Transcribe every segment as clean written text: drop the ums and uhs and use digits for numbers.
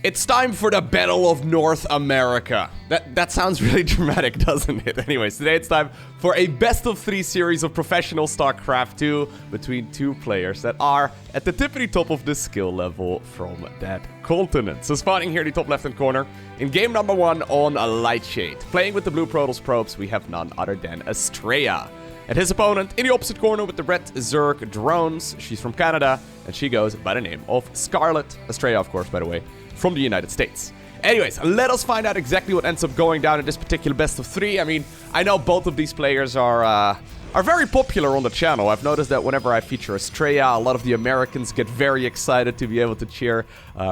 It's time for the Battle of North America. That sounds really dramatic, doesn't it? Anyways, today it's time for a best-of-3 series of professional StarCraft 2 between two players that are at the tippity top of the skill level from that continent. So spawning here in the top left-hand corner, in game number 1 on a Lightshade. Playing with the blue Protoss probes, we have none other than Astrea. And his opponent in the opposite corner with the red Zerg drones. She's from Canada, and she goes by the name of Scarlett. Astrea, of course, by the way, from the United States. Anyways, let us find out exactly what ends up going down in this particular best of 3. I mean, I know both of these players are very popular on the channel. I've noticed that whenever I feature Astrea, a lot of the Americans get very excited to be able to cheer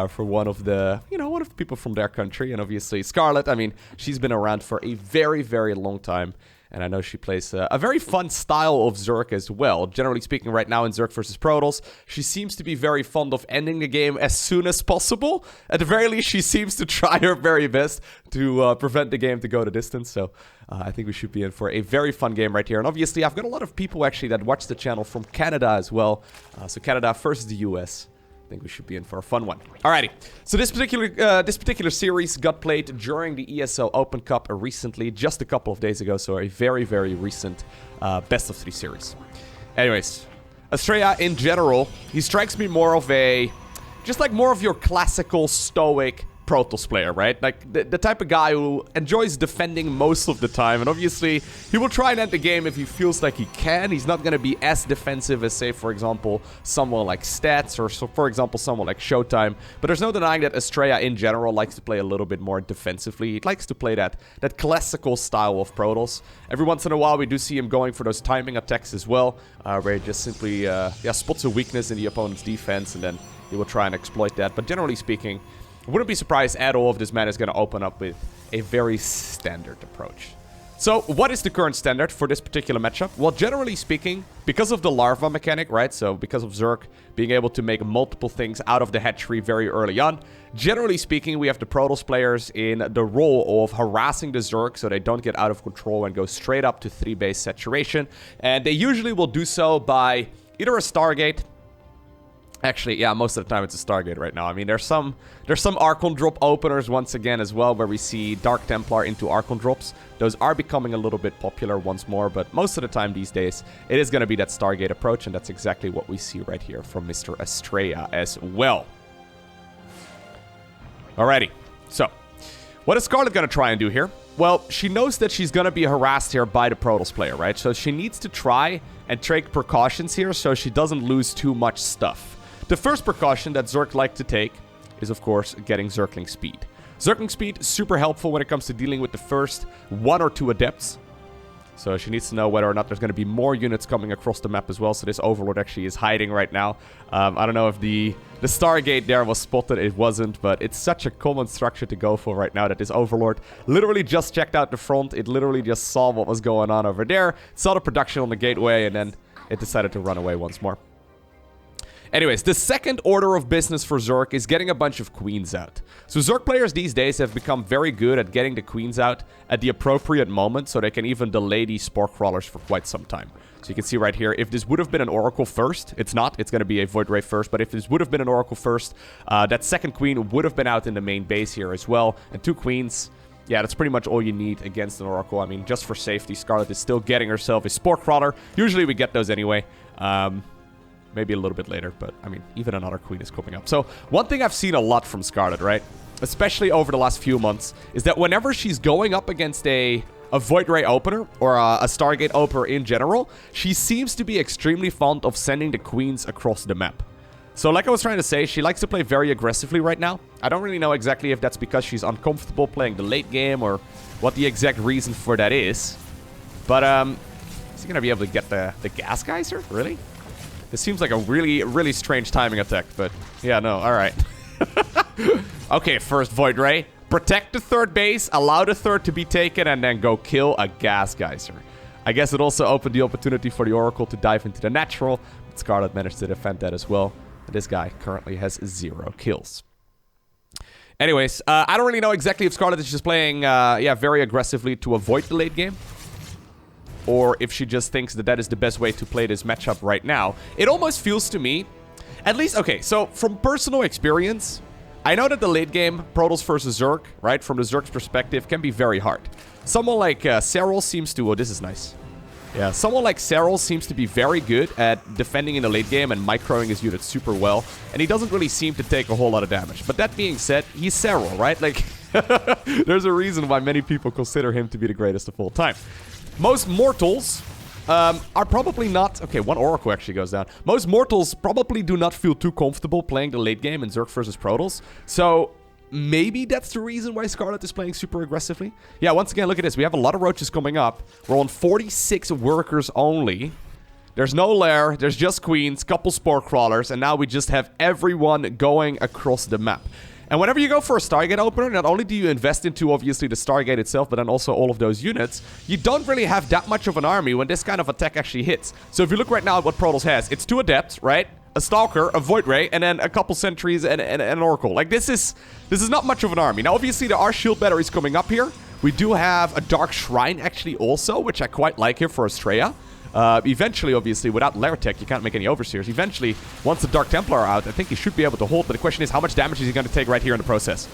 for one of the people from their country. And obviously Scarlett, I mean, she's been around for a very, very long time. And I know she plays a very fun style of Zerg as well. Generally speaking, right now in Zerg versus Protoss, she seems to be very fond of ending the game as soon as possible. At the very least, she seems to try her very best to prevent the game to go the distance. So I think we should be in for a very fun game right here. And obviously, I've got a lot of people actually that watch the channel from Canada as well. So Canada versus the US. I think we should be in for a fun one. Alrighty, so this particular series got played during the ESL Open Cup recently, just a couple of days ago, so a very, very recent best of 3 series. Anyways, Astrea in general, he strikes me more of more of your classical stoic Protoss player, right? Like the type of guy who enjoys defending most of the time, and obviously he will try and end the game if he feels like he can. He's not going to be as defensive as, say, for example, someone like Stats or, so, for example, someone like Showtime. But there's no denying that Astrea in general likes to play a little bit more defensively. He likes to play that classical style of Protoss. Every once in a while, we do see him going for those timing attacks as well, where he just simply spots a weakness in the opponent's defense, and then he will try and exploit that. But generally speaking, I wouldn't be surprised at all if this man is going to open up with a very standard approach. So, what is the current standard for this particular matchup? Well, generally speaking, because of the larva mechanic, right? So, because of Zerg being able to make multiple things out of the hatchery very early on, generally speaking, we have the Protoss players in the role of harassing the Zerg so they don't get out of control and go straight up to 3 base saturation. And they usually will do so by either a Stargate. Actually, yeah, most of the time it's a Stargate right now. I mean, there's some Archon drop openers once again as well, where we see Dark Templar into Archon drops. Those are becoming a little bit popular once more, but most of the time these days, it is going to be that Stargate approach, and that's exactly what we see right here from Mr. Astrea as well. Alrighty, so what is Scarlett going to try and do here? Well, she knows that she's going to be harassed here by the Protoss player, right? So she needs to try and take precautions here so she doesn't lose too much stuff. The first precaution that Zerg like to take is, of course, getting Zergling speed. Zergling speed is super helpful when it comes to dealing with the first 1 or 2 adepts. So she needs to know whether or not there's going to be more units coming across the map as well. So this Overlord actually is hiding right now. I don't know if the Stargate there was spotted. It wasn't, but it's such a common structure to go for right now that this Overlord literally just checked out the front. It literally just saw what was going on over there, saw the production on the gateway, and then it decided to run away once more. Anyways, the second order of business for Zerg is getting a bunch of queens out. So Zerg players these days have become very good at getting the queens out at the appropriate moment, so they can even delay these spore crawlers for quite some time. So you can see right here, if this would have been an Oracle first, it's not, it's going to be a Void Ray first, but if this would have been an Oracle first, that second queen would have been out in the main base here as well, and 2 queens. Yeah, that's pretty much all you need against an Oracle. I mean, just for safety, Scarlett is still getting herself a spore crawler. Usually we get those anyway. Maybe a little bit later, but I mean, even another queen is coming up. So one thing I've seen a lot from Scarlett, right, especially over the last few months, is that whenever she's going up against a Void Ray opener or a Stargate opener in general, she seems to be extremely fond of sending the queens across the map. So like I was trying to say, she likes to play very aggressively right now. I don't really know exactly if that's because she's uncomfortable playing the late game or what the exact reason for that is. But is he going to be able to get the gas geyser? Really? This seems like a really, really strange timing attack, but yeah, no, alright. Okay, first Void Ray. Protect the 3rd base, allow the 3rd to be taken, and then go kill a gas geyser. I guess it also opened the opportunity for the Oracle to dive into the natural, but Scarlett managed to defend that as well. And this guy currently has 0 kills. Anyways, I don't really know exactly if Scarlett is just playing, very aggressively to avoid the late game, or if she just thinks that that is the best way to play this matchup right now. It almost feels to me, at least, okay, so from personal experience, I know that the late game, Protoss versus Zerg, right, from the Zerg's perspective, can be very hard. Someone like Serral seems to... Oh, this is nice. Yeah, someone like Serral seems to be very good at defending in the late game and microing his units super well. And he doesn't really seem to take a whole lot of damage. But that being said, he's Serral, right? Like, there's a reason why many people consider him to be the greatest of all time. Most mortals are probably not... Okay, one Oracle actually goes down. Most mortals probably do not feel too comfortable playing the late game in Zerg versus Protoss. So... maybe that's the reason why Scarlett is playing super aggressively. Yeah, once again, look at this. We have a lot of roaches coming up. We're on 46 workers only. There's no lair. There's just queens, couple spore crawlers, and now we just have everyone going across the map. And whenever you go for a Stargate opener, not only do you invest into, obviously, the Stargate itself, but then also all of those units, you don't really have that much of an army when this kind of attack actually hits. So if you look right now at what Protoss has, it's 2 Adepts, right? A Stalker, a Void Ray, and then a couple Sentries and an Oracle. Like, this is not much of an army. Now, obviously, there are shield batteries coming up here. We do have a Dark Shrine, actually, also, which I quite like here for Astrea. Eventually, obviously, without Lair Tech, you can't make any Overseers. Eventually, once the Dark Templar are out, I think he should be able to hold. But the question is, how much damage is he going to take right here in the process?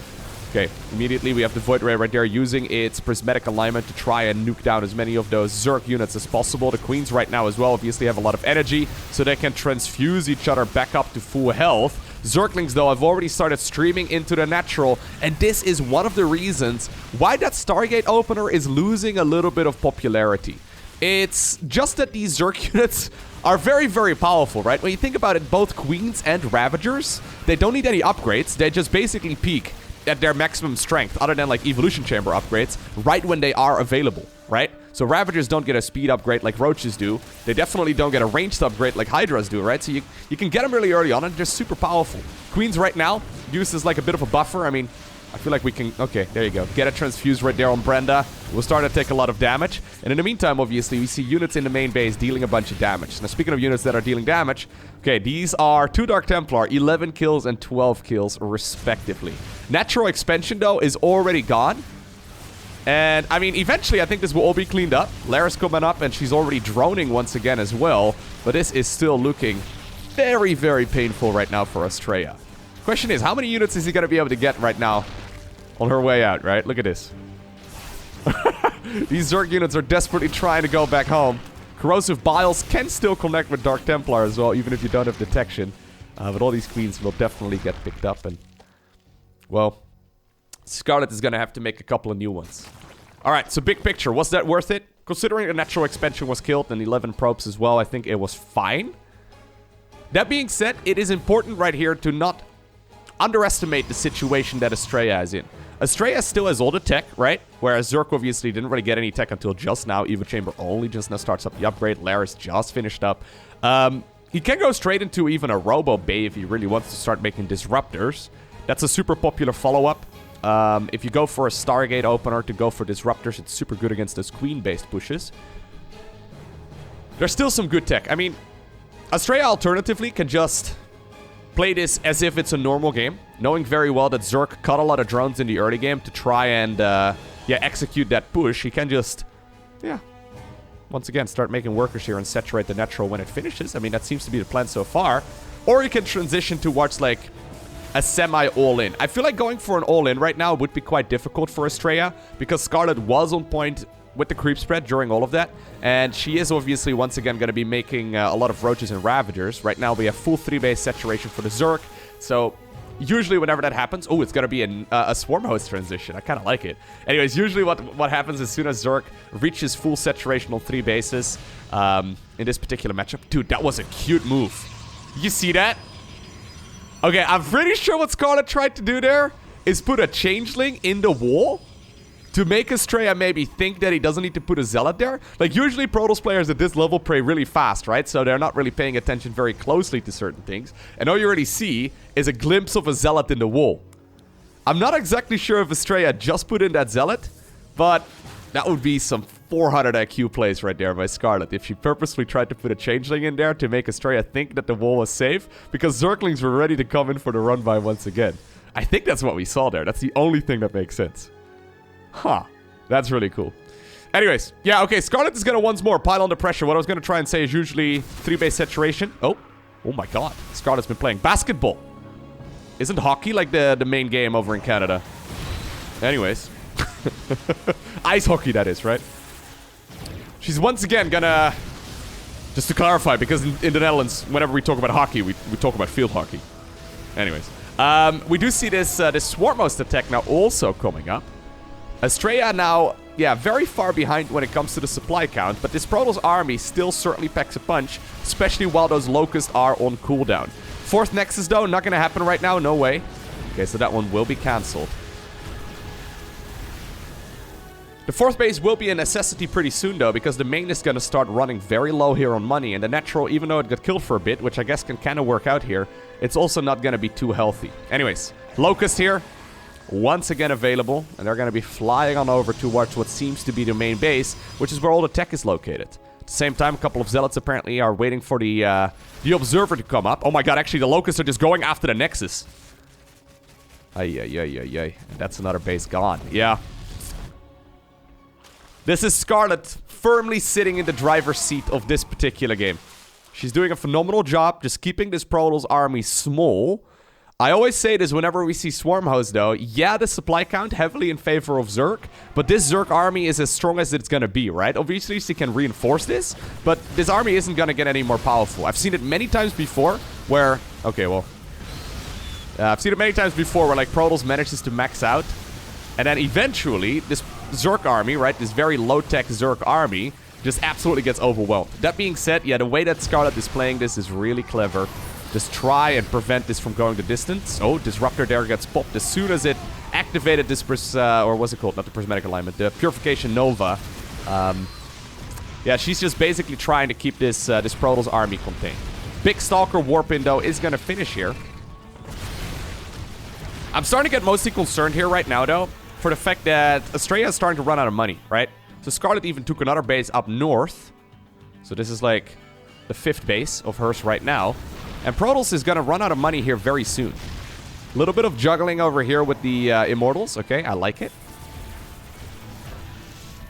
Okay, immediately we have the Void Ray right there using its prismatic alignment to try and nuke down as many of those Zerg units as possible. The Queens right now as well obviously have a lot of energy, so they can transfuse each other back up to full health. Zerglings, though, have already started streaming into the natural, and this is one of the reasons why that Stargate opener is losing a little bit of popularity. It's just that these Zerg units are very, very powerful, right? When you think about it, both Queens and Ravagers, they don't need any upgrades. They just basically peak at their maximum strength, other than like Evolution Chamber upgrades, right when they are available, right? So Ravagers don't get a speed upgrade like Roaches do. They definitely don't get a ranged upgrade like Hydras do, right? So you can get them really early on, and they're super powerful. Queens right now, used as like a bit of a buffer. I mean, I feel like we can... Okay, there you go. Get a transfuse right there on Brenda. We'll start to take a lot of damage. And in the meantime, obviously, we see units in the main base dealing a bunch of damage. Now, speaking of units that are dealing damage, okay, these are 2 Dark Templar, 11 kills and 12 kills, respectively. Natural Expansion, though, is already gone. And, I mean, eventually, I think this will all be cleaned up. Lara's coming up, and she's already droning once again as well. But this is still looking very, very painful right now for Astrea. Question is, how many units is he going to be able to get right now on her way out, right? Look at this. These Zerg units are desperately trying to go back home. Corrosive Biles can still connect with Dark Templar as well, even if you don't have detection. But all these queens will definitely get picked up, and... well, Scarlett is going to have to make a couple of new ones. Alright, so big picture. Was that worth it? Considering the natural expansion was killed and 11 probes as well, I think it was fine. That being said, it is important right here to not underestimate the situation that Astrea is in. Astrea still has all the tech, right? Whereas Zerg obviously didn't really get any tech until just now. Evo Chamber only just now starts up the upgrade. Laris just finished up. He can go straight into even a Robo Bay if he really wants to start making Disruptors. That's a super popular follow-up. If you go for a Stargate opener to go for Disruptors, it's super good against those Queen-based pushes. There's still some good tech. I mean, Astrea alternatively can just play this as if it's a normal game, knowing very well that Zerg cut a lot of drones in the early game to try and, execute that push. He can just, once again, start making workers here and saturate the natural when it finishes. I mean, that seems to be the plan so far. Or you can transition towards, like, a semi-all-in. I feel like going for an all-in right now would be quite difficult for Astrea, because Scarlett was on point with the creep spread during all of that, and she is obviously once again going to be making a lot of Roaches and Ravagers. Right now we have full 3-base saturation for the Zerg, so usually whenever that happens... oh, it's going to be a Swarm Host transition. I kind of like it. Anyways, usually what happens as soon as Zerg reaches full saturation on 3 bases in this particular matchup... Dude, that was a cute move. You see that? Okay, I'm pretty sure what Scarlett tried to do there is put a Changeling in the wall to make Astrea maybe think that he doesn't need to put a Zealot there. Like, usually Protoss players at this level play really fast, right? So they're not really paying attention very closely to certain things. And all you already see is a glimpse of a Zealot in the wall. I'm not exactly sure if Astrea just put in that Zealot, but that would be some 400 IQ plays right there by Scarlett if she purposely tried to put a Changeling in there to make Astrea think that the wall was safe, because Zerglings were ready to come in for the run-by once again. I think that's what we saw there. That's the only thing that makes sense. Huh. That's really cool. Anyways, yeah, okay, Scarlett is going to once more pile under pressure. What I was going to try and say is usually 3-base saturation. Oh my god. Scarlett's been playing basketball. Isn't hockey like the main game over in Canada? Anyways. Ice hockey, that is, right? She's once again gonna... Just to clarify, because in the Netherlands, whenever we talk about hockey, we talk about field hockey. Anyways. We do see this Swarmhost attack now also coming up. Astrea now, yeah, very far behind when it comes to the supply count, but this Protoss army still certainly packs a punch, especially while those Locusts are on cooldown. Fourth Nexus, though, not gonna happen right now, no way. Okay, so that one will be cancelled. The fourth base will be a necessity pretty soon, though, because the main is gonna start running very low here on money, and the natural, even though it got killed for a bit, which I guess can kind of work out here, it's also not gonna be too healthy. Anyways, Locust here, once again available, and they're gonna be flying on over towards what seems to be the main base, which is where all the tech is located. At the same time, a couple of Zealots apparently are waiting for the Observer to come up. Oh my god, actually, the Locusts are just going after the Nexus. Ay. That's another base gone. Yeah. This is Scarlett firmly sitting in the driver's seat of this particular game. She's doing a phenomenal job just keeping this Protoss army small. I always say this whenever we see Swarmhost, though. Yeah, the supply count heavily in favor of Zerg, but this Zerg army is as strong as it's gonna be, right? Obviously, she can reinforce this, but this army isn't gonna get any more powerful. I've seen it many times before where... Okay, well... I've seen it many times before where, like, Protoss manages to max out, and then eventually, this Zerg army, right, this very low-tech Zerg army, just absolutely gets overwhelmed. That being said, yeah, the way that Scarlett is playing this is really clever. Just try and prevent this from going the distance. Oh, Disruptor there gets popped as soon as it activated this, or what's it called? Not the Prismatic Alignment, the Purification Nova. Yeah, she's just basically trying to keep this Protoss army contained. Big Stalker Warp-in, though, is going to finish here. I'm starting to get mostly concerned here right now, though, for the fact that Astrea is starting to run out of money, right? So Scarlett even took another base up north. So this is like the 5th base of hers right now. And Protoss is going to run out of money here very soon. A little bit of juggling over here with the Immortals. Okay, I like it.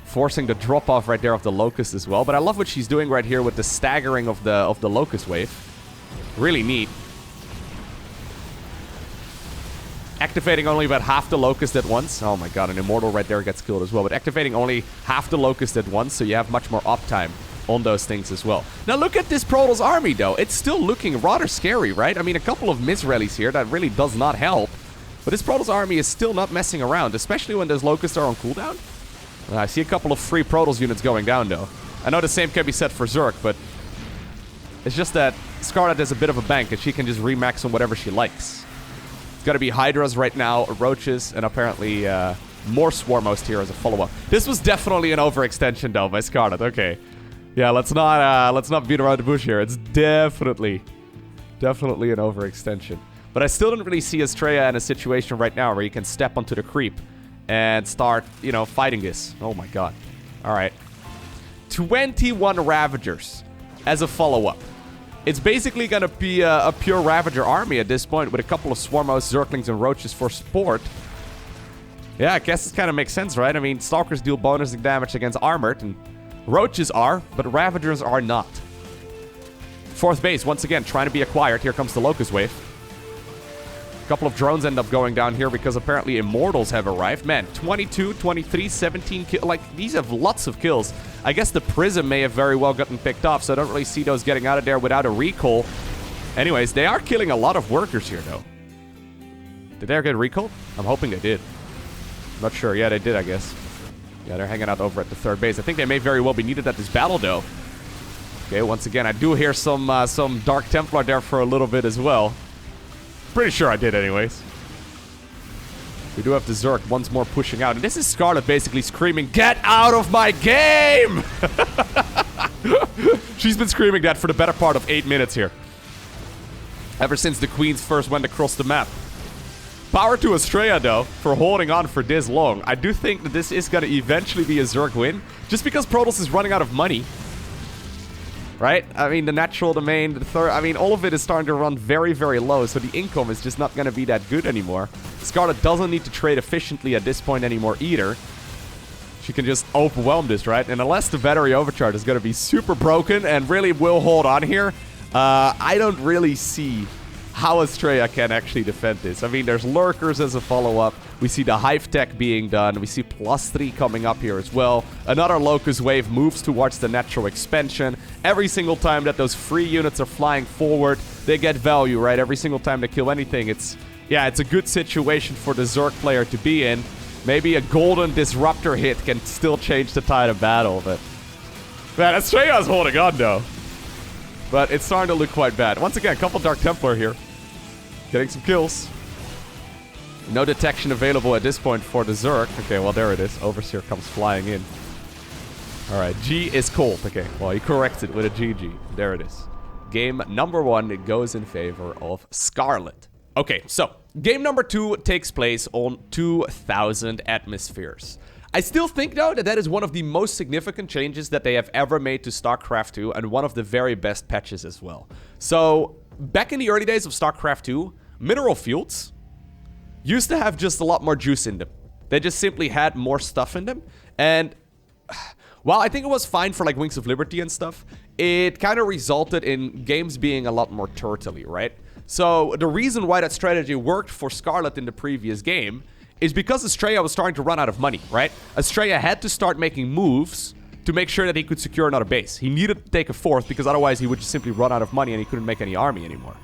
Forcing the drop-off right there of the Locust as well. But I love what she's doing right here with the staggering of the Locust wave. Really neat. Activating only about half the Locust at once. Oh my god, an Immortal right there gets killed as well. But activating only half the Locust at once, so you have much more uptime on those things as well. Now look at this Protoss army, though. It's still looking rather scary, right? I mean, a couple of misrallies here, that really does not help. But this Protoss army is still not messing around, especially when those Locusts are on cooldown. I see a couple of free Protoss units going down, though. I know the same can be said for Zerg, but it's just that Scarlett is a bit of a bank, and she can just remax on whatever she likes. It's gotta be Hydras right now, Roaches, and apparently more Swarmhost here as a follow-up. This was definitely an overextension, though, by Scarlett. Okay. Yeah, let's not beat around the bush here. It's definitely an overextension. But I still don't really see Astrea in a situation right now where you can step onto the creep and start, you know, fighting this. Oh my god. Alright. 21 Ravagers as a follow-up. It's basically gonna be a pure Ravager army at this point with a couple of Swarmhosts, Zerglings, and Roaches for support. Yeah, I guess this kind of makes sense, right? I mean, Stalkers deal bonus damage against Armored, and Roaches are, but Ravagers are not. 4th base, once again, trying to be acquired. Here comes the Locust Wave. A couple of drones end up going down here because apparently Immortals have arrived. Man, 22, 23, 17 kills. Like, these have lots of kills. I guess the Prism may have very well gotten picked off, so I don't really see those getting out of there without a recall. Anyways, they are killing a lot of workers here, though. Did they ever get recalled? I'm hoping they did. Not sure. Yeah, they did, I guess. Yeah, they're hanging out over at the 3rd base. I think they may very well be needed at this battle, though. Okay, once again, I do hear some Dark Templar there for a little bit as well. Pretty sure I did, anyways. We do have the Zerg once more pushing out. And this is Scarlett basically screaming, "Get out of my game!" She's been screaming that for the better part of 8 minutes here. Ever since the Queens first went across the map. Power to Astrea, though, for holding on for this long. I do think that this is going to eventually be a Zerg win. Just because Protoss is running out of money. Right? I mean, the natural, the main, the third... I mean, all of it is starting to run very, very low, so the income is just not going to be that good anymore. Scarlett doesn't need to trade efficiently at this point anymore either. She can just overwhelm this, right? And unless the battery overcharge is going to be super broken and really will hold on here, I don't really see how Astrea can actually defend this. I mean, there's lurkers as a follow-up. We see the hive tech being done. We see +3 coming up here as well. Another locust wave moves towards the natural expansion. Every single time that those free units are flying forward, they get value, right? Every single time they kill anything, it's a good situation for the Zerg player to be in. Maybe a golden disruptor hit can still change the tide of battle, but man, Astrea's holding on though. But it's starting to look quite bad. Once again, a couple Dark Templar here. Getting some kills. No detection available at this point for the Zerg. Okay, well, there it is. Overseer comes flying in. Alright, G is cold. Okay, well, he corrects it with a GG. There it is. Game number 1, it goes in favor of Scarlett. Okay, so game number 2 takes place on 2,000 atmospheres. I still think, though, that is one of the most significant changes that they have ever made to StarCraft 2 and one of the very best patches as well. So, back in the early days of StarCraft 2, mineral fields used to have just a lot more juice in them. They just simply had more stuff in them. And while I think it was fine for like Wings of Liberty and stuff, it kind of resulted in games being a lot more turtley, right? So, the reason why that strategy worked for Scarlett in the previous game is because Astrea was starting to run out of money, right? Astrea had to start making moves to make sure that he could secure another base. He needed to take a 4th because otherwise he would just simply run out of money and he couldn't make any army anymore.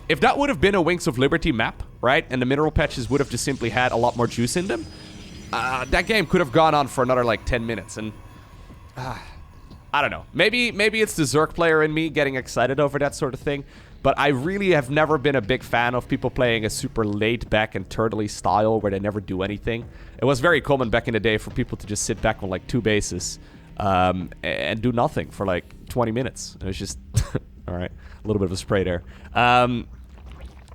If that would have been a Wings of Liberty map, right, and the mineral patches would have just simply had a lot more juice in them, that game could have gone on for another like 10 minutes. And I don't know. Maybe it's the Zerg player in me getting excited over that sort of thing. But I really have never been a big fan of people playing a super laid-back and turtley style where they never do anything. It was very common back in the day for people to just sit back on like 2 bases and do nothing for like 20 minutes. It was just... Alright, a little bit of a spray there.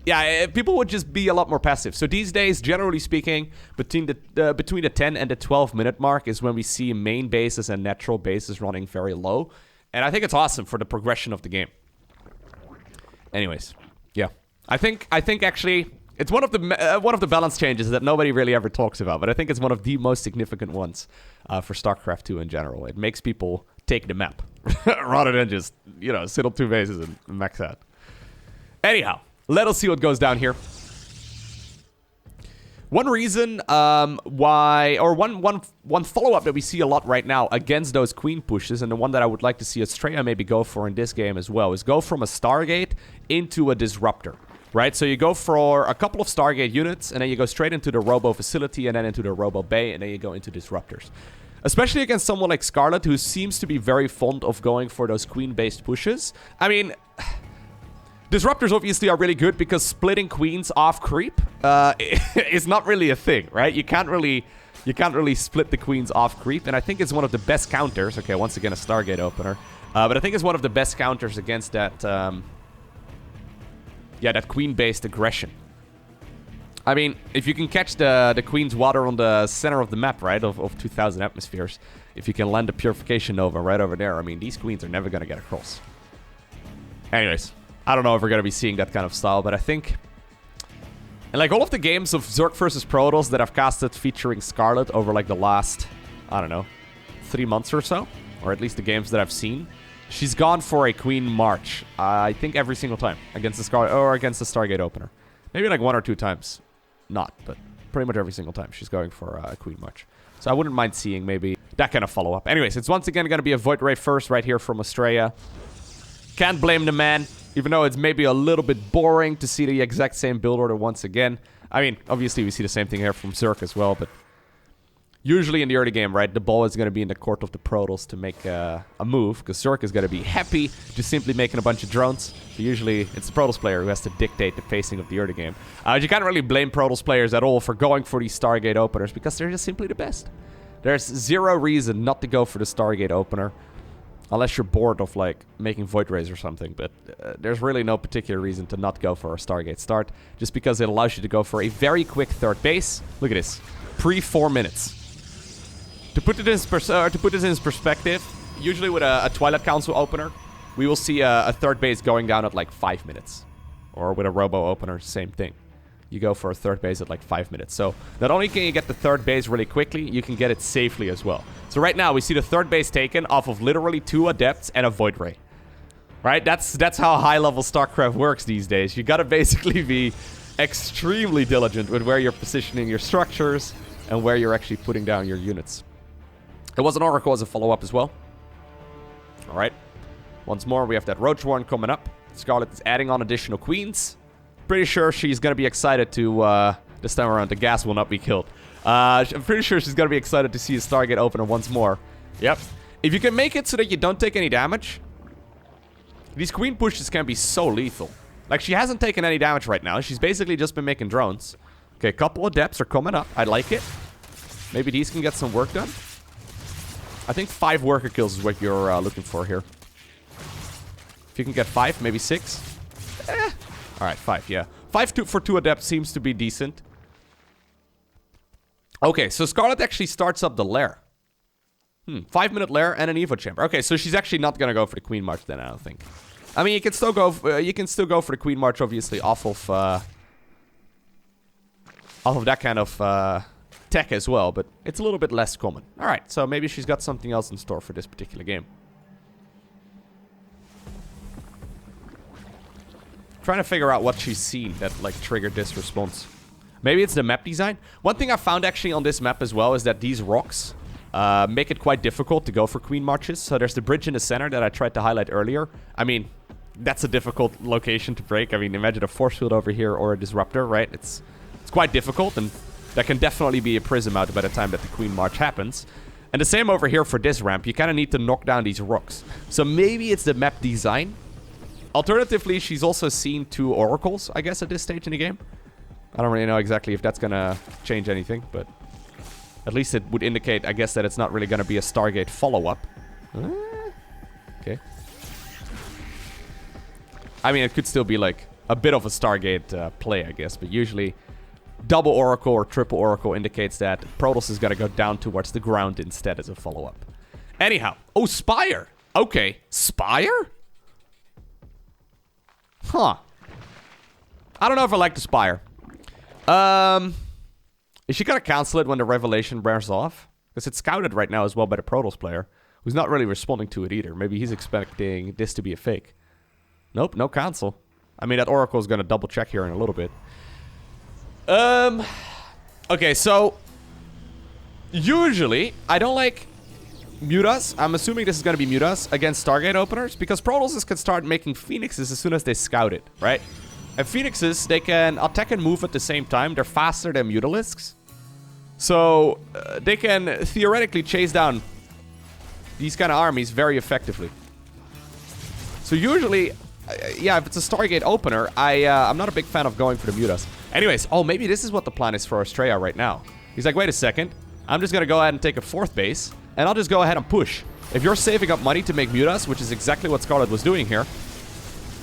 Yeah, people would just be a lot more passive. So these days, generally speaking, between the 10 and the 12 minute mark is when we see main bases and natural bases running very low. And I think it's awesome for the progression of the game. Anyways, yeah, I think actually it's one of the balance changes that nobody really ever talks about, but I think it's one of the most significant ones for StarCraft 2 in general. It makes people take the map rather than just sit on 2 bases and max out. Anyhow, let us see what goes down here. One reason why, or one follow-up that we see a lot right now against those queen pushes, and the one that I would like to see Astrea maybe go for in this game as well, is go from a Stargate into a Disruptor, right? So you go for a couple of Stargate units, and then you go straight into the Robo facility, and then into the Robo Bay, and then you go into Disruptors. Especially against someone like Scarlett, who seems to be very fond of going for those queen-based pushes. I mean... Disruptors obviously are really good because splitting queens off creep is not really a thing, right? You can't really split the queens off creep, and I think it's one of the best counters. Okay, once again a Stargate opener, but I think it's one of the best counters against that. That queen-based aggression. I mean, if you can catch the queen's water on the center of the map, right, of 2,000 atmospheres, if you can land a purification nova right over there, I mean, these queens are never gonna get across. Anyways. I don't know if we're going to be seeing that kind of style, but I think... And like all of the games of Zerg versus Protoss that I've casted featuring Scarlett over like the last, I don't know, 3 months or so, or at least the games that I've seen, she's gone for a Queen March, I think every single time, against the Scarlett, or against the Stargate opener. Maybe like 1 or 2 times. Not, but pretty much every single time she's going for a Queen March. So I wouldn't mind seeing maybe that kind of follow-up. Anyways, it's once again going to be a Void Ray first right here from Astrea. Can't blame the man. Even though it's maybe a little bit boring to see the exact same build order once again. I mean, obviously we see the same thing here from Zerg as well, but... Usually in the early game, right, the ball is going to be in the court of the Protoss to make a move, because Zerg is going to be happy just simply making a bunch of drones. So usually it's the Protoss player who has to dictate the pacing of the early game. You can't really blame Protoss players at all for going for these Stargate openers, because they're just simply the best. There's zero reason not to go for the Stargate opener. Unless you're bored of, like, making Void Rays or something. But there's really no particular reason to not go for a Stargate start. Just because it allows you to go for a very quick 3rd base. Look at this. Pre-4 minutes. To put this in perspective, usually with a Twilight Council opener, we will see a 3rd base going down at, like, 5 minutes. Or with a Robo opener, same thing. You go for a 3rd base at, like, 5 minutes. So, not only can you get the 3rd base really quickly, you can get it safely as well. So right now, we see the 3rd base taken off of literally 2 Adepts and a Void Ray. Right? That's how high-level StarCraft works these days. You gotta basically be extremely diligent with where you're positioning your structures and where you're actually putting down your units. There was an Oracle as a follow-up as well. Alright. Once more, we have that Roach Warren coming up. Scarlett is adding on additional queens. Pretty sure she's gonna be excited to, this time around, the gas will not be killed. I'm pretty sure she's gonna be excited to see a Stargate opener once more. Yep. If you can make it so that you don't take any damage, these queen pushes can be so lethal. Like, she hasn't taken any damage right now. She's basically just been making drones. Okay, a couple of depths are coming up. I like it. Maybe these can get some work done. I think 5 worker kills is what you're looking for here. If you can get 5, maybe 6. Alright, 5, yeah. 5 for 2 adepts seems to be decent. Okay, so Scarlett actually starts up the lair. 5-minute lair and an Evo chamber. Okay, so she's actually not gonna go for the Queen March then, I don't think. I mean, you can still go for the Queen March, obviously, off of that kind of tech as well, but it's a little bit less common. All right, so maybe she's got something else in store for this particular game. Trying to figure out what she's seen that like triggered this response. Maybe it's the map design. One thing I found actually on this map as well is that these rocks make it quite difficult to go for Queen Marches. So there's the bridge in the center that I tried to highlight earlier. I mean, that's a difficult location to break. I mean, imagine a force field over here or a disruptor, right? It's quite difficult, and there can definitely be a prism out by the time that the Queen March happens. And the same over here for this ramp. You kind of need to knock down these rocks. So maybe it's the map design. Alternatively, she's also seen 2 oracles, I guess, at this stage in the game. I don't really know exactly if that's gonna change anything, but at least it would indicate, I guess, that it's not really gonna be a Stargate follow-up. Okay. I mean, it could still be like a bit of a Stargate play, I guess, but usually double oracle or triple oracle indicates that Protoss is gonna go down towards the ground instead as a follow-up. Anyhow. Oh, Spire! Okay. Spire? Huh. I don't know if I like the Spire. Is she gonna cancel it when the revelation wears off? Because it's scouted right now as well by the Protoss player, who's not really responding to it either. Maybe he's expecting this to be a fake. Nope, no cancel. I mean, that Oracle is gonna double check here in a little bit. Okay, so usually I don't like MUTAS. I'm assuming this is gonna be MUTAS against Stargate openers, because Protosses can start making Phoenixes as soon as they scout it, right? And Phoenixes, they can attack and move at the same time. They're faster than Mutalisks. So, they can theoretically chase down these kind of armies very effectively. So usually, yeah, if it's a Stargate opener, I'm not a big fan of going for the MUTAS. Anyways, oh, maybe this is what the plan is for Astrea right now. He's like, wait a second. I'm just going to go ahead and take a 4th base, and I'll just go ahead and push. If you're saving up money to make MUTAS, which is exactly what Scarlett was doing here,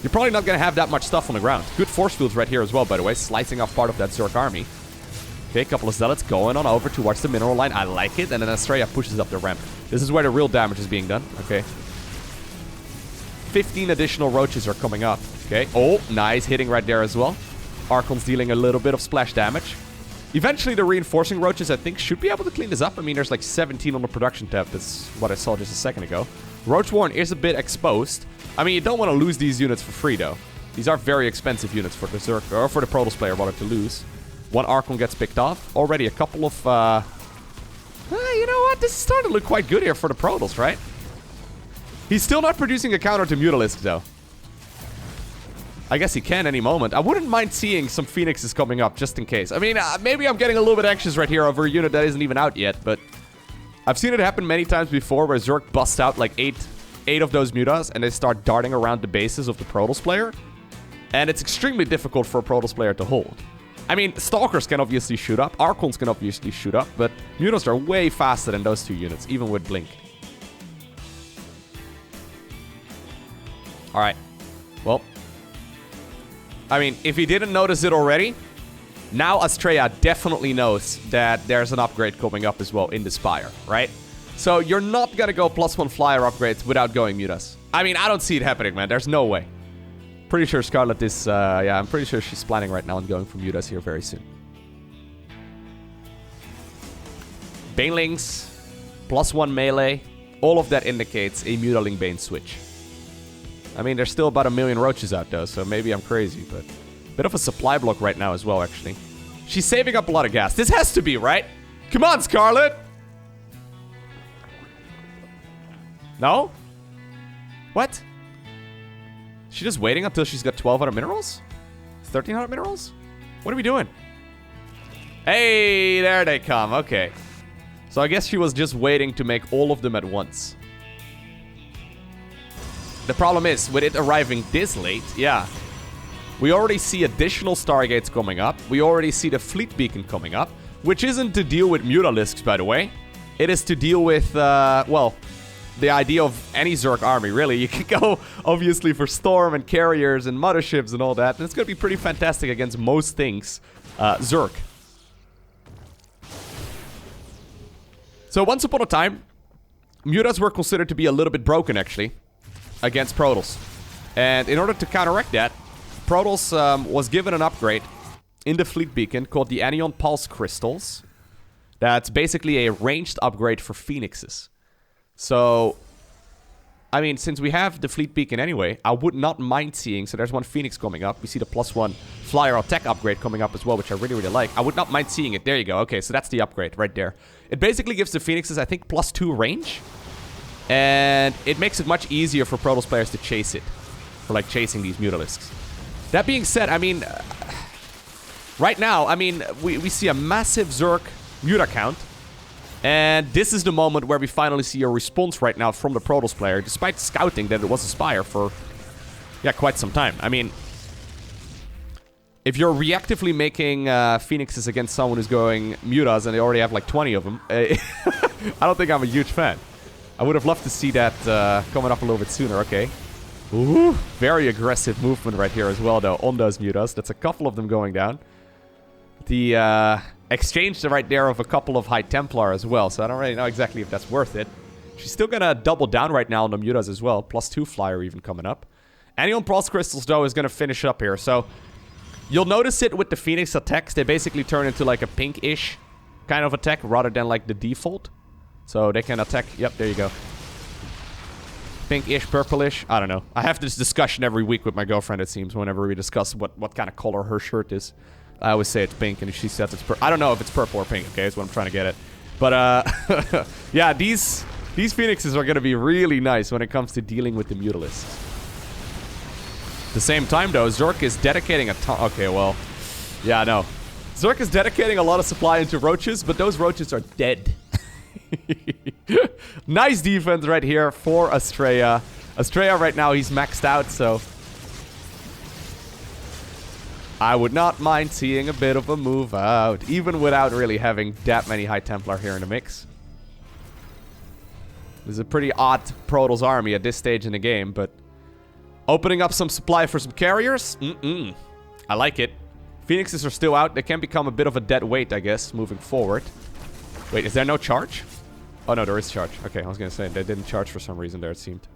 you're probably not going to have that much stuff on the ground. Good force fields right here as well, by the way, slicing off part of that Zerg army. Okay, a couple of zealots going on over towards the mineral line. I like it, and then Astrea pushes up the ramp. This is where the real damage is being done. Okay. 15 additional roaches are coming up. Okay. Oh, nice hitting right there as well. Archon's dealing a little bit of splash damage. Eventually, the reinforcing roaches, I think, should be able to clean this up. I mean, there's like 17 on the production tab. That's what I saw just a second ago. Roach Warren is a bit exposed. I mean, you don't want to lose these units for free, though. These are very expensive units for the Zerg, or for the Protoss player wanted to lose. One Archon gets picked off. Already a couple of, you know what? This is starting to look quite good here for the Protoss, right? He's still not producing a counter to Mutalisk, though. I guess he can any moment. I wouldn't mind seeing some Phoenixes coming up, just in case. I mean, maybe I'm getting a little bit anxious right here over a unit that isn't even out yet, but I've seen it happen many times before where Zerg busts out like 8 of those MUTAS, and they start darting around the bases of the Protoss player. And it's extremely difficult for a Protoss player to hold. I mean, Stalkers can obviously shoot up, Archons can obviously shoot up, but MUTAS are way faster than those 2 units, even with Blink. Alright. Well, I mean, if he didn't notice it already, now Astrea definitely knows that there's an upgrade coming up as well in the Spire, right? So you're not gonna go +1 flyer upgrades without going MUTAS. I mean, I don't see it happening, man. There's no way. Pretty sure Scarlett is, yeah, I'm pretty sure she's planning right now on going for MUTAS here very soon. Banelings, +1 melee, all of that indicates a Mutaling Bane switch. I mean, there's still about 1 million roaches out though, so maybe I'm crazy, but... Bit of a supply block right now as well, actually. She's saving up a lot of gas. This has to be, right? Come on, Scarlett! No? What? She just waiting until she's got 1,200 minerals? 1,300 minerals? What are we doing? Hey, there they come. Okay. So I guess she was just waiting to make all of them at once. The problem is, with it arriving this late, yeah. We already see additional Stargates coming up. We already see the fleet beacon coming up. Which isn't to deal with Mutalisks, by the way. It is to deal with, well, the idea of any Zerg army, really. You can go, obviously, for Storm and Carriers and Motherships and all that. And it's going to be pretty fantastic against most things Zerg. So once upon a time, Mutas were considered to be a little bit broken, actually, against Protals. And in order to counteract that, Protals was given an upgrade in the fleet beacon called the Anion Pulse Crystals. That's basically a ranged upgrade for Phoenixes. So, I mean, since we have the fleet beacon anyway, I would not mind seeing... So there's one Phoenix coming up. We see the +1 flyer attack upgrade coming up as well, which I really, really like. I would not mind seeing it. There you go. Okay, so that's the upgrade right there. It basically gives the Phoenixes, I think, +2 range. And it makes it much easier for Protals players to chase it. For, like, chasing these Mutalisks. That being said, I mean... right now, I mean, we see a massive Zerg Muta count. And this is the moment where we finally see a response right now from the Protals player, despite scouting that it was a Spire for, yeah, quite some time. I mean, if you're reactively making Phoenixes against someone who's going Mutas and they already have like 20 of them, I don't think I'm a huge fan. I would have loved to see that coming up a little bit sooner. Okay. Ooh, very aggressive movement right here as well, though, on those Mutas. That's a couple of them going down. The exchange right there of a couple of High Templar as well, so I don't really know exactly if that's worth it. She's still gonna double down right now on the Mutas as well, +2 flyer even coming up. Anion Pulse Crystals, though, is gonna finish up here, so you'll notice it with the Phoenix attacks. They basically turn into like a pink-ish kind of attack rather than like the default. So they can attack, yep, there you go. Pinkish, purplish, I don't know. I have this discussion every week with my girlfriend, it seems, whenever we discuss what kind of color her shirt is. I always say it's pink, and she says it's purple. I don't know if it's purple or pink, okay, is what I'm trying to get at. But, yeah, these Phoenixes are going to be really nice when it comes to dealing with the Mutalisks. At the same time, though, Zerg is dedicating a ton... Okay, well, yeah, no. Zerg is dedicating a lot of supply into roaches, but those roaches are dead. Nice defense right here for Astrea. Astrea right now, he's maxed out, so... I would not mind seeing a bit of a move out, even without really having that many High Templar here in the mix. This is a pretty odd Protals army at this stage in the game, but opening up some supply for some carriers? I like it. Phoenixes are still out. They can become a bit of a dead weight, I guess, moving forward. Wait, is there no charge? Oh, no, there is charge. Okay, I was going to say, they didn't charge for some reason there, it seemed.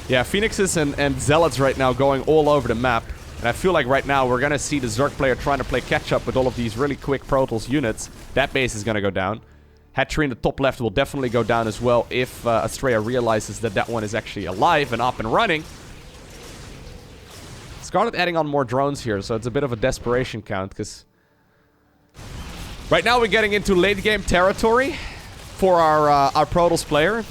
Yeah, Phoenixes and Zealots right now going all over the map. And I feel like right now we're going to see the Zerg player trying to play catch-up with all of these really quick Protals units. That base is going to go down. Hatchery in the top left will definitely go down as well if Astrea realizes that that one is actually alive and up and running. Scarlett adding on more drones here, so it's a bit of a desperation count, because... right now we're getting into late-game territory for our Protals player.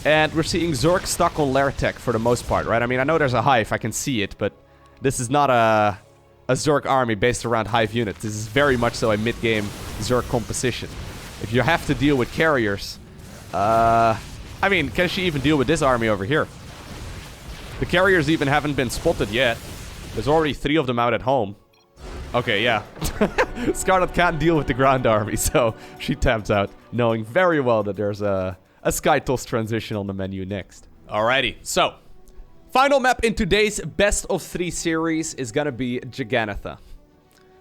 And we're seeing Zerg stuck on Lair Tech for the most part, right? I mean, I know there's a Hive, I can see it, but this is not a Zerg army based around Hive units. This is very much so a mid-game Zerg composition. If you have to deal with carriers, I mean, can she even deal with this army over here? The carriers even haven't been spotted yet. There's already 3 of them out at home. Okay, yeah. Scarlett can't deal with the ground army, so she taps out, knowing very well that there's a Skytoss transition on the menu next. Alrighty, so final map in today's best-of-3 series is gonna be Jegannatha.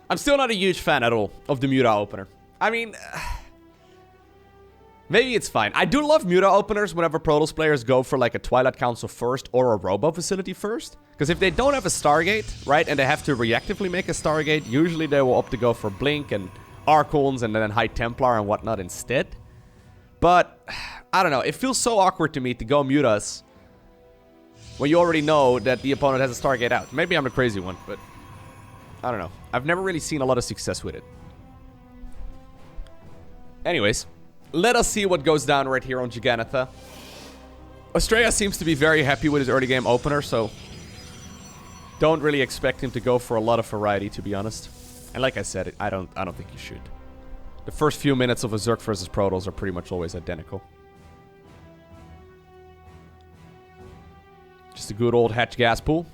I'm still not a huge fan at all of the Muta opener. I mean, maybe it's fine. I do love Muta openers whenever Protals players go for like a Twilight Council first or a Robo Facility first. Because if they don't have a Stargate, right, and they have to reactively make a Stargate, usually they will opt to go for Blink and Archons and then High Templar and whatnot instead. But, I don't know, it feels so awkward to me to go Mutas when you already know that the opponent has a Stargate out. Maybe I'm the crazy one, but I don't know. I've never really seen a lot of success with it. Anyways, let us see what goes down right here on Gigantha. Astrea seems to be very happy with his early game opener, so don't really expect him to go for a lot of variety, to be honest. And like I said, I don't think you should. The first few minutes of a Zerg versus Protoss are pretty much always identical. Just a good old hatch gas pool.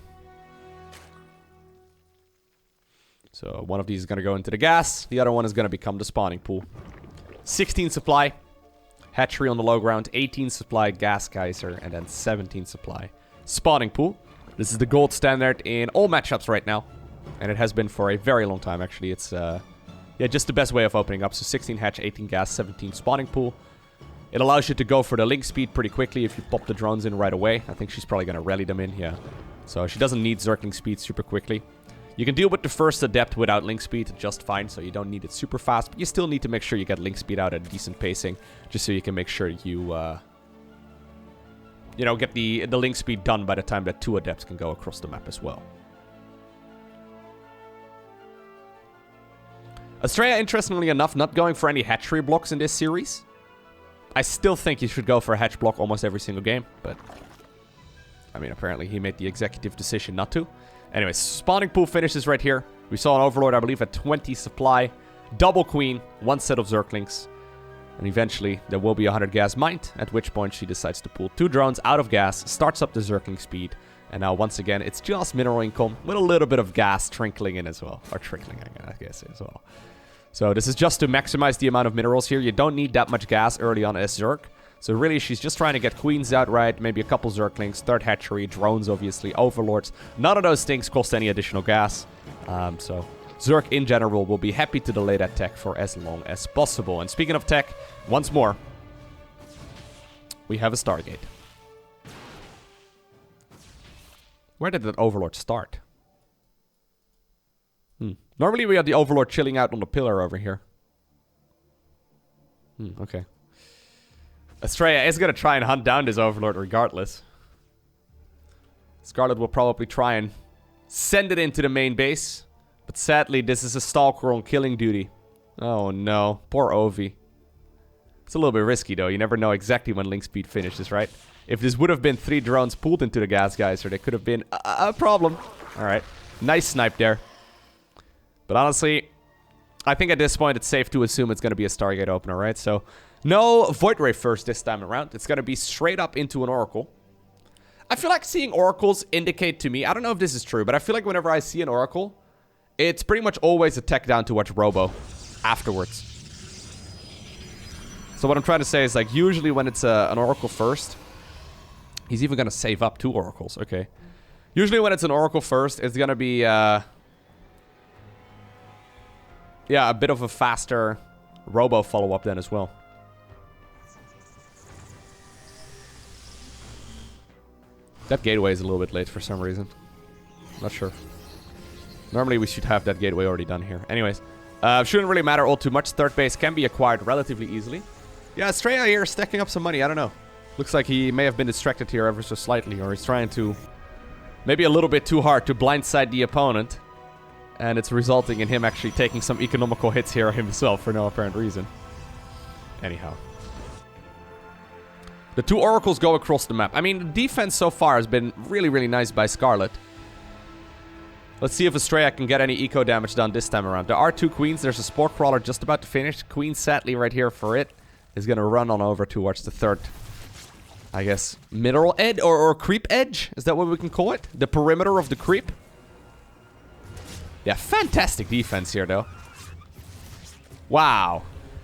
So one of these is going to go into the gas. The other one is going to become the spawning pool. 16 supply. Hatchery on the low ground. 18 supply gas geyser. And then 17 supply spawning pool. This is the gold standard in all matchups right now. And it has been for a very long time, actually. It's yeah, just the best way of opening up. So 16 hatch, 18 gas, 17 spawning pool. It allows you to go for the link speed pretty quickly if you pop the drones in right away. I think she's probably going to rally them in, yeah. So she doesn't need Zergling speed super quickly. You can deal with the first adept without link speed just fine, so you don't need it super fast. But you still need to make sure you get link speed out at a decent pacing, just so you can make sure you, you know, get the link speed done by the time that 2 adepts can go across the map as well. Astrea, interestingly enough, not going for any hatchery blocks in this series. I still think you should go for a hatch block almost every single game, but I mean, apparently he made the executive decision not to. Anyways, spawning pool finishes right here. We saw an Overlord, I believe, at 20 supply. Double Queen, 1 set of Zerglings. And eventually, there will be 100 gas mined, at which point she decides to pull 2 drones out of gas, starts up the Zergling speed, and now once again, it's just mineral income with a little bit of gas trickling in as well. Or trickling in, I guess, as well. So this is just to maximize the amount of minerals here. You don't need that much gas early on as Zerg. So really, she's just trying to get queens outright, maybe a couple Zerglings, 3rd hatchery, drones obviously, overlords. None of those things cost any additional gas. So Zerg in general will be happy to delay that tech for as long as possible. And speaking of tech, once more, we have a Stargate. Where did that overlord start? Normally we have the overlord chilling out on the pillar over here. Okay. Astrea is going to try and hunt down this overlord regardless. Scarlett will probably try and send it into the main base. But sadly, this is a stalker on killing duty. Oh no, poor Ovi. It's a little bit risky though. You never know exactly when link speed finishes, right? If this would have been 3 drones pulled into the gas geyser, there could have been a problem. Alright, nice snipe there. But honestly, I think at this point it's safe to assume it's going to be a Stargate opener, right? So, no Void Ray first this time around. It's going to be straight up into an Oracle. I feel like seeing Oracles indicate to me, I don't know if this is true, but I feel like whenever I see an Oracle, it's pretty much always a tech down to watch Robo afterwards. So what I'm trying to say is, like, usually when it's an Oracle first, he's even going to save up 2 Oracles, okay. Usually when it's an Oracle first, it's going to be, yeah, a bit of a faster Robo follow-up then as well. That gateway is a little bit late for some reason. Not sure. Normally we should have that gateway already done here. Anyways, shouldn't really matter all too much. 3rd base can be acquired relatively easily. Yeah, Astrea here is stacking up some money. I don't know. Looks like he may have been distracted here ever so slightly, or he's trying to maybe a little bit too hard to blindside the opponent. And it's resulting in him actually taking some economical hits here himself for no apparent reason. Anyhow. The 2 Oracles go across the map. I mean, the defense so far has been really, really nice by Scarlett. Let's see if Astrea can get any eco damage done this time around. There are 2 queens. There's a Spore Crawler just about to finish. Queen, sadly, right here for it, is going to run on over towards the 3rd, I guess, mineral edge or creep edge? Is that what we can call it? The perimeter of the creep? Yeah, fantastic defense here, though. Wow.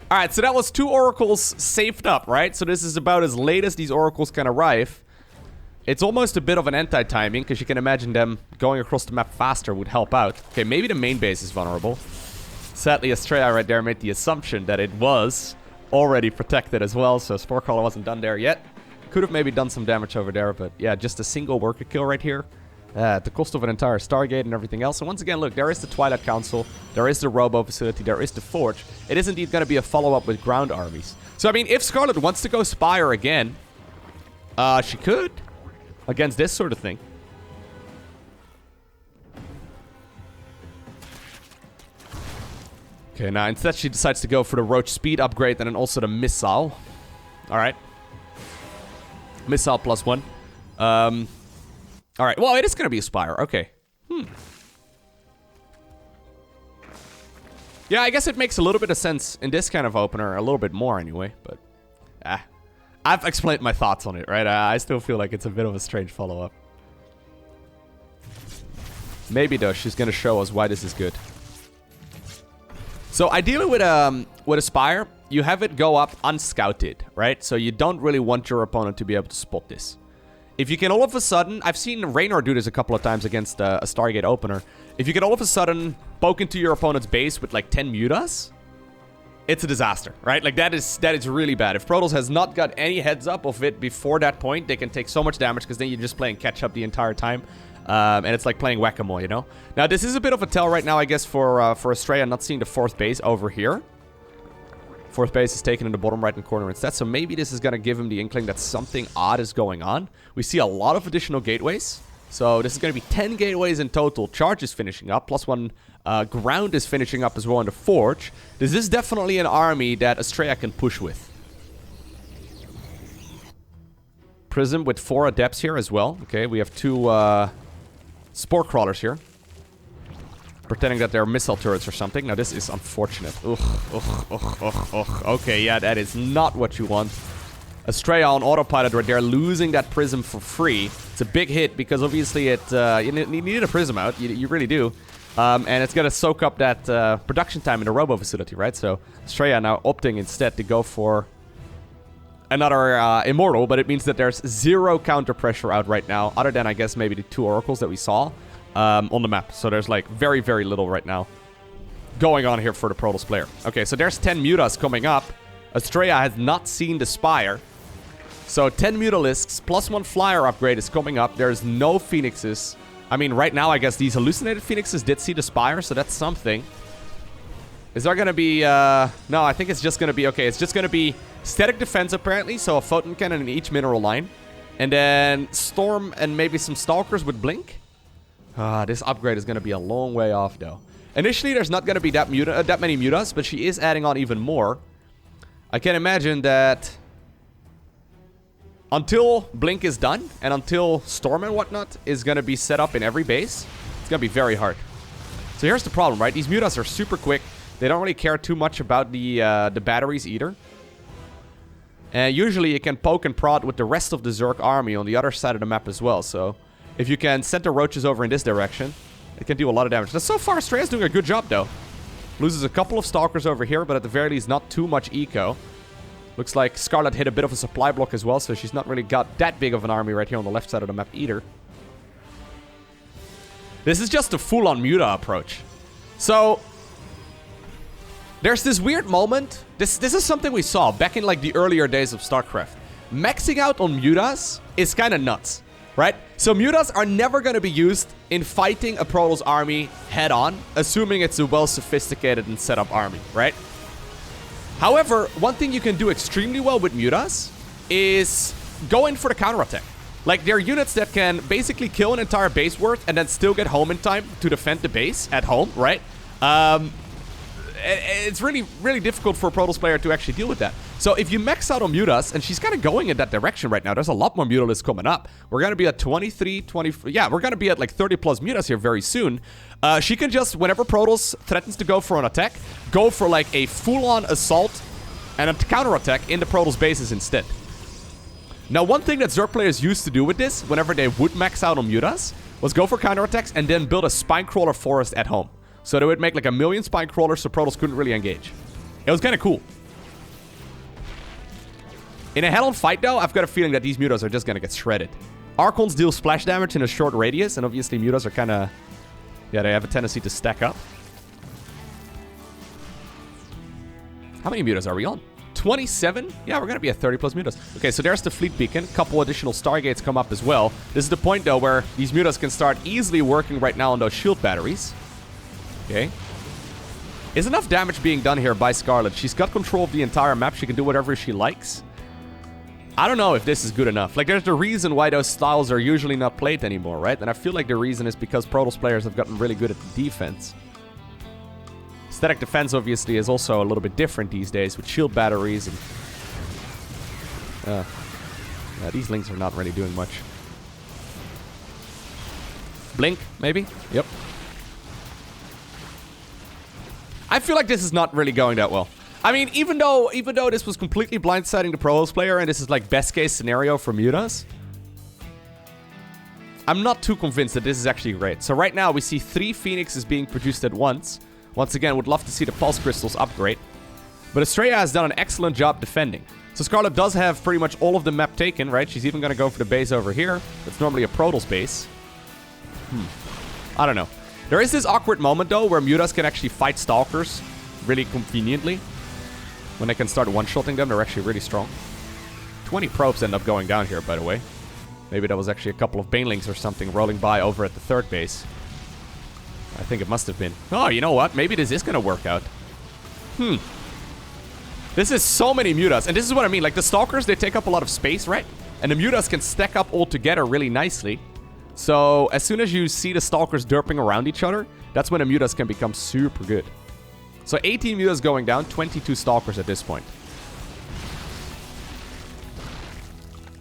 Alright, so that was 2 Oracles saved up, right? So this is about as late as these Oracles can arrive. It's almost a bit of an anti-timing, because you can imagine them going across the map faster would help out. Okay, maybe the main base is vulnerable. Sadly, Astrea right there made the assumption that it was already protected as well, so Spore Crawler wasn't done there yet. Could have maybe done some damage over there, but yeah, just a single worker kill right here. At the cost of an entire Stargate and everything else. And once again, look, there is the Twilight Council, there is the Robo facility, there is the Forge. It is indeed going to be a follow-up with ground armies. So, I mean, if Scarlett wants to go Spire again, she could. against this sort of thing. Okay, now instead she decides to go for the Roach speed upgrade and then also the missile. Alright. Missile +1. Alright, well, it is going to be a Spire. Okay. Yeah, I guess it makes a little bit of sense in this kind of opener. A little bit more anyway, but... I've explained my thoughts on it, right? I still feel like it's a bit of a strange follow-up. Maybe, though, she's going to show us why this is good. So, ideally with a Spire, you have it go up unscouted, right? So, you don't really want your opponent to be able to spot this. If you can all of a sudden... I've seen Raynor do this a couple of times against a Stargate opener. If you can all of a sudden poke into your opponent's base with like 10 Mutas, it's a disaster, right? Like that is really bad. If Protoss has not got any heads up of it before that point, they can take so much damage because then you're just playing catch up the entire time. And it's like playing whack-a-mole, you know? Now, this is a bit of a tell right now, I guess, for Astrea not seeing the 4th base over here. 4th base is taken in the bottom right-hand corner instead, so maybe this is going to give him the inkling that something odd is going on. We see a lot of additional gateways. So this is going to be 10 gateways in total. Charge is finishing up, +1 ground is finishing up as well in the Forge. This is definitely an army that Astrea can push with. Prism with 4 Adepts here as well. Okay, we have 2 Spore Crawlers here. Pretending that they're missile turrets or something. Now this is unfortunate. Okay, yeah, that is not what you want. Astrea on autopilot right there, losing that Prism for free. It's a big hit because obviously it you need a Prism out. You really do. And it's going to soak up that production time in the Robo facility, right? So Astrea now opting instead to go for another Immortal, but it means that there's 0 counter pressure out right now, other than, I guess, maybe the 2 Oracles that we saw on the map. So there's like very, very little right now going on here for the Protoss player. Okay, so there's 10 Mutas coming up. Astrea has not seen the Spire. So 10 Mutalisks +1 Flyer upgrade is coming up. There's no Phoenixes. I mean, right now, I guess these hallucinated Phoenixes did see the Spire, so that's something. Is there going to be... no, I think it's just going to be... Okay, it's just going to be static defense, apparently. So a Photon Cannon in each mineral line. And then Storm and maybe some Stalkers with Blink. This upgrade is going to be a long way off, though. Initially, there's not going to be that many Mutas, but she is adding on even more. I can imagine that... Until Blink is done, and until Storm and whatnot is going to be set up in every base, it's going to be very hard. So here's the problem, right? These Mutas are super quick. They don't really care too much about the batteries either. And usually you can poke and prod with the rest of the Zerg army on the other side of the map as well. So if you can send the Roaches over in this direction, it can do a lot of damage. Now, so far, Astrea's doing a good job, though. Loses a couple of Stalkers over here, but at the very least, not too much eco. Looks like Scarlett hit a bit of a supply block as well, so she's not really got that big of an army right here on the left side of the map either. This is just a full-on Muta approach. So, there's this weird moment. This is something we saw back in like the earlier days of StarCraft. Maxing out on Mutas is kind of nuts, right? So Mutas are never going to be used in fighting a Protoss army head-on, assuming it's a well-sophisticated and set-up army, right? However, one thing you can do extremely well with Mutas is go in for the counterattack. Like, they're units that can basically kill an entire base worth and then still get home in time to defend the base at home, right? It's really, really difficult for a Protoss player to actually deal with that. So if you max out on Mutas, and she's kind of going in that direction right now, there's a lot more Mutalisks coming up. We're going to be at 23, 24, yeah, we're going to be at like 30 plus Mutas here very soon. She can just, whenever Protoss threatens to go for an attack, go for like a full-on assault and a counterattack in the Protoss bases instead. Now, one thing that Zerg players used to do with this, whenever they would max out on Mutas, was go for counterattacks and then build a Spinecrawler forest at home. So they would make like 1,000,000 Spinecrawlers so Protoss couldn't really engage. It was kind of cool. In a head-on fight, though, I've got a feeling that these Mutas are just going to get shredded. Archons deal splash damage in a short radius, and obviously Mutas are kind of... yeah, they have a tendency to stack up. How many Mutas are we on? 27? Yeah, we're going to be at 30 plus Mutas. Okay, so there's the fleet beacon. A couple additional Stargates come up as well. This is the point, though, where these Mutas can start easily working right now on those shield batteries. Okay. Is enough damage being done here by Scarlett? She's got control of the entire map. She can do whatever she likes. I don't know if this is good enough. Like, there's a reason why those styles are usually not played anymore, right? And I feel like the reason is because Protoss players have gotten really good at the defense. Static defense, obviously, is also a little bit different these days with shield batteries and... yeah, these links are not really doing much. Blink, maybe? Yep. I feel like this is not really going that well. I mean, even though this was completely blindsiding the Protoss player, and this is like best case scenario for MUTAS, I'm not too convinced that this is actually great. So right now we see 3 Phoenixes being produced at once. Once again, would love to see the Pulse Crystals upgrade. But Astrea has done an excellent job defending. So Scarlett does have pretty much all of the map taken, right? She's even going to go for the base over here. That's normally a Protoss base. I don't know. There is this awkward moment, though, where MUTAS can actually fight Stalkers really conveniently. When they can start one-shotting them, they're actually really strong. 20 probes end up going down here, by the way. Maybe that was actually a couple of Banelings or something rolling by over at the 3rd base. I think it must have been. Oh, you know what? Maybe this is going to work out. This is so many MUTAS. And this is what I mean. Like, the Stalkers, they take up a lot of space, right? And the MUTAS can stack up all together really nicely. So, as soon as you see the Stalkers derping around each other, that's when the MUTAS can become super good. So 18 MUTAS going down, 22 Stalkers at this point.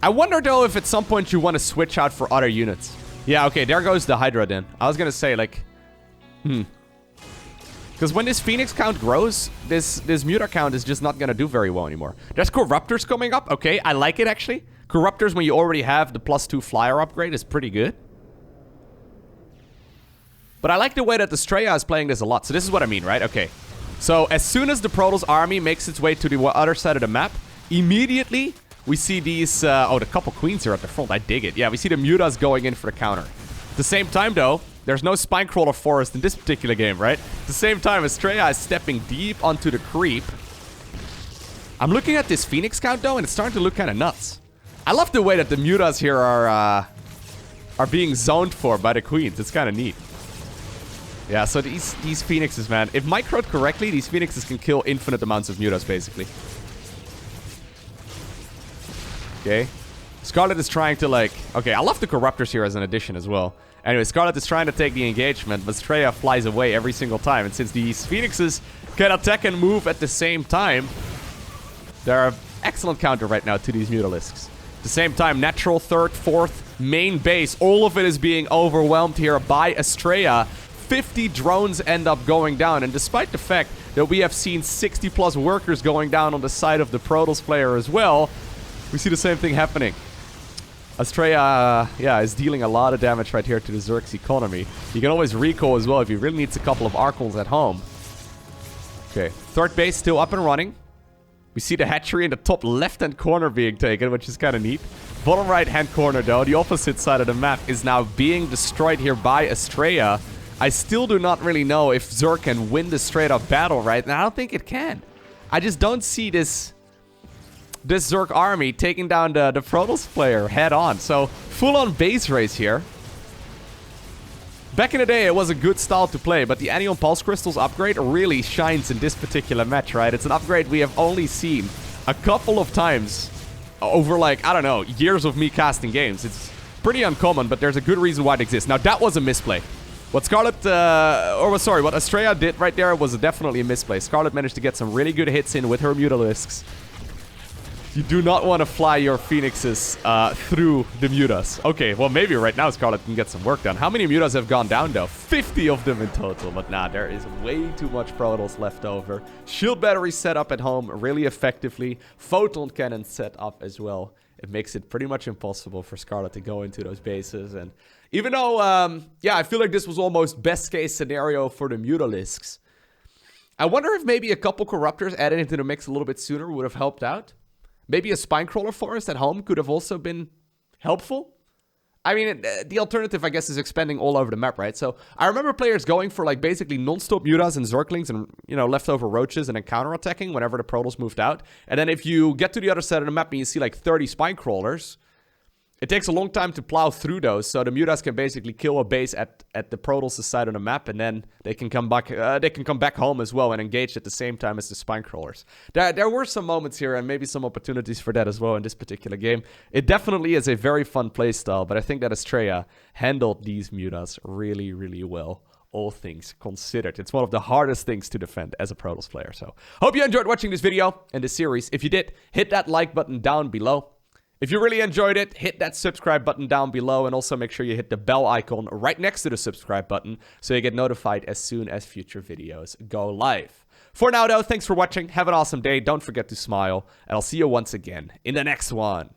I wonder, though, if at some point you want to switch out for other units. Yeah, okay, there goes the Hydra then. I was going to say, like... Because when this Phoenix count grows, this Muta count is just not going to do very well anymore. There's Corruptors coming up. Okay, I like it, actually. Corruptors, when you already have the +2 flyer upgrade, is pretty good. But I like the way that the Astrea is playing this a lot. So this is what I mean, right? Okay. So as soon as the Protoss army makes its way to the other side of the map, immediately we see these... oh, the couple queens here at the front. I dig it. Yeah, we see the MUTAS going in for the counter. At the same time, though, there's no Spinecrawler forest in this particular game, right? At the same time, Astrea is stepping deep onto the creep. I'm looking at this Phoenix count, though, and it's starting to look kind of nuts. I love the way that the MUTAS here are being zoned for by the queens. It's kind of neat. Yeah, so these Phoenixes, man. If microed correctly, these Phoenixes can kill infinite amounts of MUTAS, basically. Okay. Scarlett is trying to, like... Okay, I love the Corruptors here as an addition as well. Anyway, Scarlett is trying to take the engagement, but Astrea flies away every single time. And since these Phoenixes can attack and move at the same time, they're an excellent counter right now to these Mutalisks. At the same time, natural 3rd, 4th, main base, all of it is being overwhelmed here by Astrea. 50 drones end up going down, and despite the fact that we have seen 60+ workers going down on the side of the Protoss player as well, we see the same thing happening. Astrea, yeah, is dealing a lot of damage right here to the Zerg's economy. You can always recall as well if he really needs a couple of Archons at home. Okay, 3rd base still up and running. We see the hatchery in the top left-hand corner being taken, which is kind of neat. Bottom right-hand corner, though, the opposite side of the map, is now being destroyed here by Astrea. I still do not really know if Zerg can win this straight-up battle, right? And I don't think it can. I just don't see this Zerg army taking down the Protoss player head-on. So, full-on base race here. Back in the day, it was a good style to play, but the Anion Pulse Crystals upgrade really shines in this particular match, right? It's an upgrade we have only seen a couple of times over, like, I don't know, years of me casting games. It's pretty uncommon, but there's a good reason why it exists. Now, that was a misplay. What Scarlett, what Astrea did right there was definitely a misplay. Scarlett managed to get some really good hits in with her Mutalisks. You do not want to fly your Phoenixes through the MUTAS. Okay, well, maybe right now Scarlett can get some work done. How many MUTAS have gone down, though? 50 of them in total. But nah, there is way too much Protoss left over. Shield battery set up at home really effectively. Photon cannon set up as well. It makes it pretty much impossible for Scarlett to go into those bases. And even though, yeah, I feel like this was almost best case scenario for the Mutalisks. I wonder if maybe a couple Corruptors added into the mix a little bit sooner would have helped out. Maybe a Spinecrawler forest at home could have also been helpful. I mean, the alternative, I guess, is expanding all over the map, right? So, I remember players going for, like, basically non-stop Mutas and Zerglings and, you know, leftover Roaches and then counter-attacking whenever the Protoss moved out. And then if you get to the other side of the map and you see, like, 30 Spinecrawlers, It takes a long time to plow through those, so the Mutas can basically kill a base at the Protoss' side on the map, and then they can come back home as well and engage at the same time as the spine crawlers. There were some moments here and maybe some opportunities for that as well in this particular game. It definitely is a very fun playstyle, but I think that Astrea handled these Mutas really, really well, all things considered. It's one of the hardest things to defend as a Protoss player. So, hope you enjoyed watching this video and this series. If you did, hit that like button down below. If you really enjoyed it, hit that subscribe button down below, and also make sure you hit the bell icon right next to the subscribe button so you get notified as soon as future videos go live. For now though, thanks for watching, have an awesome day, don't forget to smile, and I'll see you once again in the next one.